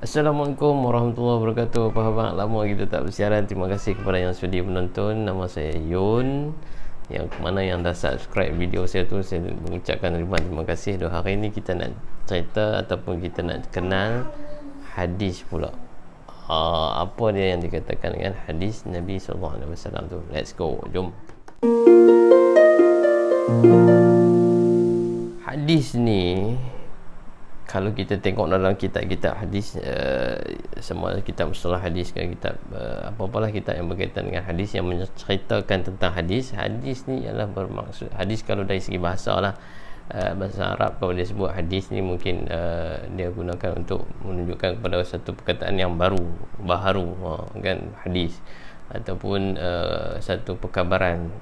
Assalamualaikum warahmatullahi wabarakatuh. Apa khabar? Lama kita tak bersiaran. Terima kasih kepada yang sudi menonton. Nama saya Yun. Yang mana yang dah subscribe video saya tu, saya mengucapkan ribuan terima kasih. Hari ini kita nak cerita ataupun kita nak kenal hadis pula. Apa dia yang dikatakan dengan hadis Nabi SAW tu? Let's go, jom. Hadis ni, kalau kita tengok dalam kitab-kitab hadis, semua kitab mustalah hadis ke kitab apa-apalah kitab yang berkaitan dengan hadis yang menceritakan tentang hadis ni ialah bermaksud hadis kalau dari segi bahasa lah, bahasa Arab kalau dia sebut hadis ni mungkin dia gunakan untuk menunjukkan kepada satu perkataan yang baru kan, hadis ataupun satu perkabaran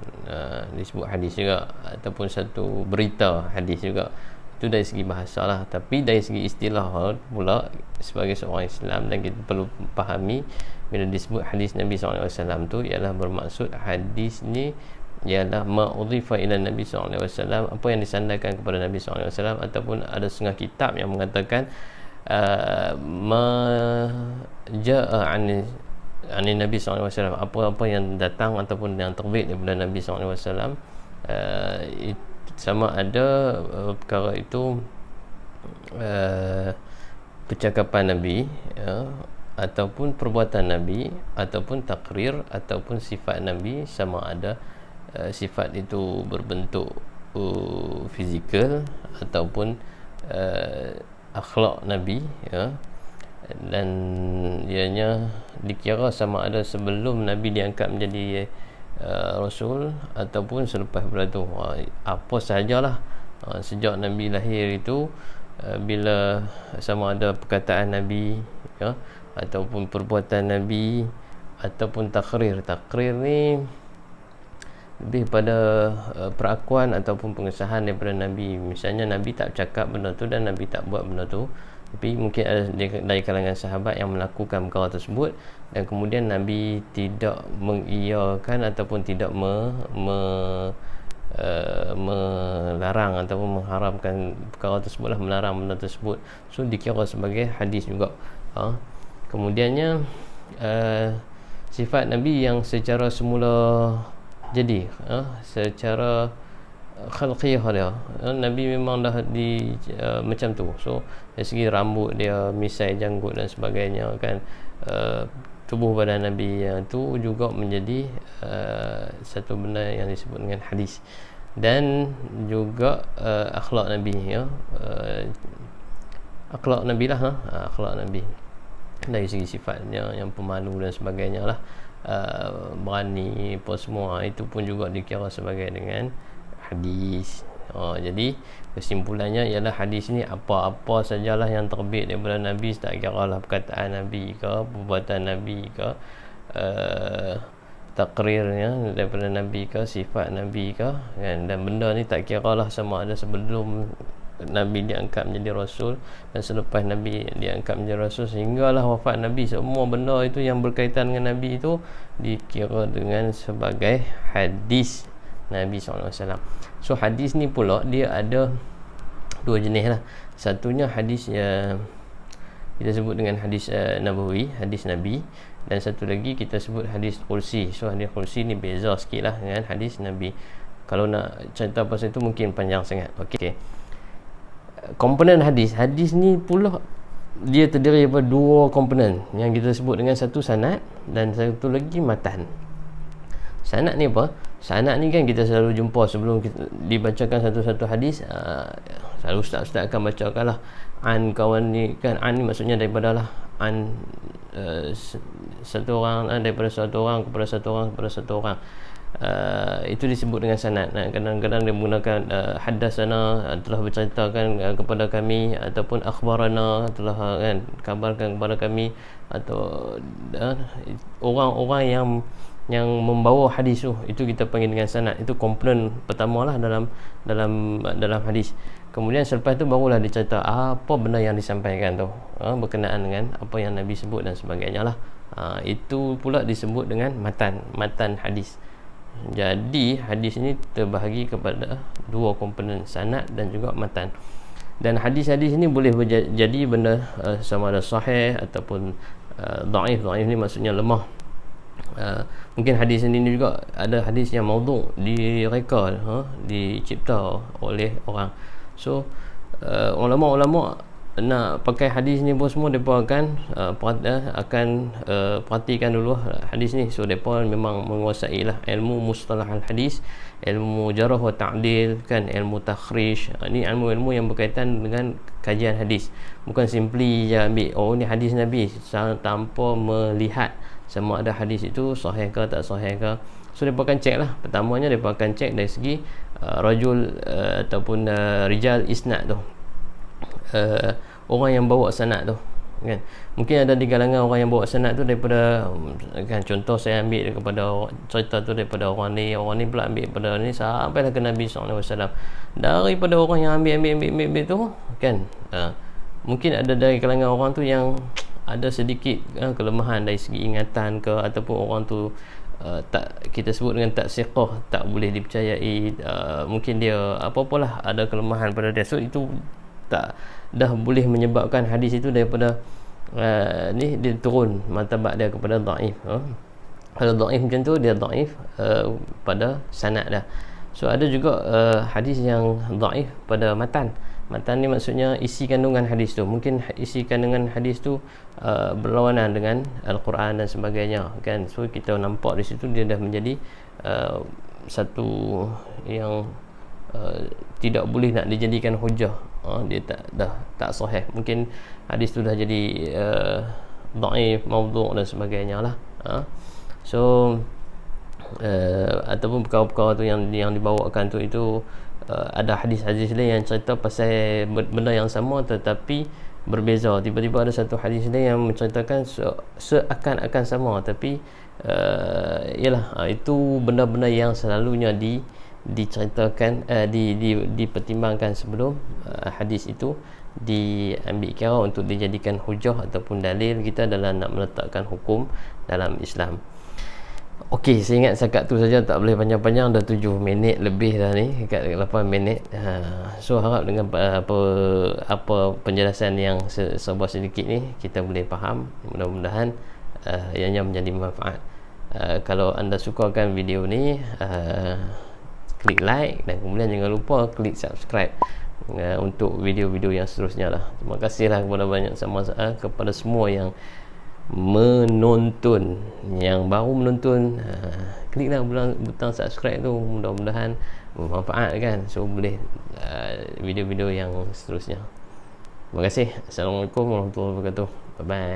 disebut hadis juga, ataupun satu berita hadis juga. Itu dari segi bahasa lah. Tapi dari segi istilah pula, sebagai seorang Islam, dan kita perlu fahami bila disebut hadis Nabi SAW tu ialah bermaksud hadis ni ialah ma'udhifa ila Nabi SAW, apa yang disandarkan kepada Nabi SAW, ataupun ada setengah kitab yang mengatakan maja'a ani Nabi SAW, apa-apa yang datang ataupun yang terbit daripada Nabi SAW, sama ada perkara itu percakapan Nabi, ataupun perbuatan Nabi, ataupun takrir, ataupun sifat Nabi, sama ada sifat itu berbentuk fizikal ataupun akhlak Nabi, dan ianya dikira sama ada sebelum Nabi diangkat menjadi Rasul ataupun selepas berlalu. Apa sahajalah, sejak Nabi lahir itu, bila sama ada perkataan Nabi, ataupun perbuatan Nabi, ataupun takrir ni lebih pada perakuan ataupun pengesahan daripada Nabi. Misalnya Nabi tak cakap benda tu dan Nabi tak buat benda tu, tapi mungkin ada dari kalangan sahabat yang melakukan perkara tersebut, dan kemudian Nabi tidak mengiyakan ataupun tidak melarang ataupun mengharamkan perkara tersebut lah, melarang benda tersebut. So dikira sebagai hadis juga. Kemudiannya sifat Nabi yang secara semula jadi, secara khalqiyah dia, Nabi memang dah macam tu. So dari segi rambut dia, misai janggut dan sebagainya kan, tubuh badan Nabi yang tu juga menjadi satu benda yang disebut dengan hadis. Dan juga akhlak Nabi, akhlak Nabi lah, akhlak Nabi dari segi sifatnya yang pemalu dan sebagainya lah, berani apa semua, itu pun juga dikira sebagai dengan hadis. Jadi kesimpulannya ialah hadis ni apa-apa sajalah yang terbit daripada Nabi, tak kira lah perkataan Nabi ke, perbuatan Nabi ke, takrirnya daripada Nabi ke, sifat Nabi ke, kan? Dan benda ni tak kira lah sama ada sebelum Nabi diangkat menjadi Rasul dan selepas Nabi diangkat menjadi Rasul, sehinggalah wafat Nabi, semua benda itu yang berkaitan dengan Nabi itu dikira dengan sebagai hadis Nabi SAW. So hadis ni pula dia ada dua jenis lah. Satunya hadis kita sebut dengan hadis Nabawi, hadis Nabi, dan satu lagi kita sebut hadis Qudsi. So hadis Qudsi ni beza sikit lah dengan hadis Nabi. Kalau nak cerita pasal itu mungkin panjang sangat. Okay. Komponen hadis ni pula dia terdiri daripada dua komponen yang kita sebut dengan satu sanad dan satu lagi matan. Sanad ni apa? Sanad ni kan kita selalu jumpa sebelum kita dibacakan satu-satu hadis, selalu ustaz-ustaz akan bacakan lah an kawan ni kan. An ni maksudnya daripada lah, an satu orang, daripada satu orang kepada satu orang kepada satu orang. Itu disebut dengan sanad. Kadang-kadang dia menggunakan haddatsana, telah berceritakan kepada kami, ataupun akhbarana, telah kan kabarkan kepada kami, atau orang-orang yang membawa hadis tu, itu kita panggil dengan sanad. Itu komponen pertama lah dalam hadis. Kemudian selepas tu barulah dicerita apa benda yang disampaikan tu, berkenaan dengan apa yang Nabi sebut dan sebagainya lah. Itu pula disebut dengan matan hadis. Jadi hadis ini terbahagi kepada dua komponen, sanad dan juga matan. Dan hadis-hadis ni boleh jadi benda sama ada sahih ataupun dhaif. Dhaif ni maksudnya lemah. Mungkin hadis ini juga ada hadis yang maudhu', direka, dicipta oleh orang. So ulama-ulama nak pakai hadis ni pun semua mereka akan perhatikan dulu hadis ni. So mereka memang menguasai lah ilmu mustalah al-hadis, ilmu jarh wa ta'dil, kan, ilmu takhrij. Ni ilmu-ilmu yang berkaitan dengan kajian hadis. Bukan simply je ambil ni hadis Nabi tanpa melihat sama ada hadis itu sahih ke tak sahih ke. So mereka akan cek lah. Pertamanya mereka akan cek dari segi rajul ataupun rijal isnad tu, orang yang bawa sanad tu, kan. Mungkin ada di kalangan orang yang bawa sanad tu daripada, kan, contoh saya ambil daripada cerita tu daripada orang ni pula ambil daripada ni sampailah ke Nabi SAW. Daripada orang yang ambil tu, kan, mungkin ada dari kalangan orang tu yang ada sedikit kelemahan dari segi ingatan ke, ataupun orang tu tak, kita sebut dengan tak siqah, tak boleh dipercayai, mungkin dia apa-apalah ada kelemahan pada dia. So itu tak dah boleh menyebabkan hadis itu daripada dia turun martabat dia kepada dhaif. Kalau dhaif macam tu, dia dhaif pada sanad dah. So ada juga hadis yang dhaif pada matan. Matan ni maksudnya isi kandungan hadis tu. Mungkin isi kandungan hadis tu berlawanan dengan Al-Quran dan sebagainya, kan. So kita nampak di situ dia dah menjadi satu yang tidak boleh nak dijadikan hujah. Dia tak sahih. Mungkin hadis tu dah jadi dhaif, maudhu' dan sebagainya lah. So ataupun perkara-perkara tu yang dibawakan tu, itu ada hadis-hadis lain yang cerita pasal benda yang sama tetapi berbeza. Tiba-tiba ada satu hadis lain yang menceritakan seakan-akan sama, tapi itu benda-benda yang selalunya diceritakan, dipertimbangkan sebelum hadis itu diambil kira untuk dijadikan hujah ataupun dalil kita dalam nak meletakkan hukum dalam Islam. Okey, saya ingat setakat tu saja, tak boleh panjang-panjang, dah 7 minit lebih dah ni, dekat 8 minit. So harap dengan apa penjelasan yang serba sedikit ni kita boleh faham. Mudah-mudahan ianya menjadi manfaat. Kalau anda sukakan video ni, klik like, dan kemudian jangan lupa klik subscribe untuk video-video yang seterusnya lah. Terima kasihlah kepada kepada semua yang menonton, yang baru menonton, kliklah butang subscribe tu, mudah-mudahan bermanfaat, kan. So boleh video-video yang seterusnya. Terima kasih. Assalamualaikum warahmatullahi wabarakatuh. Bye bye.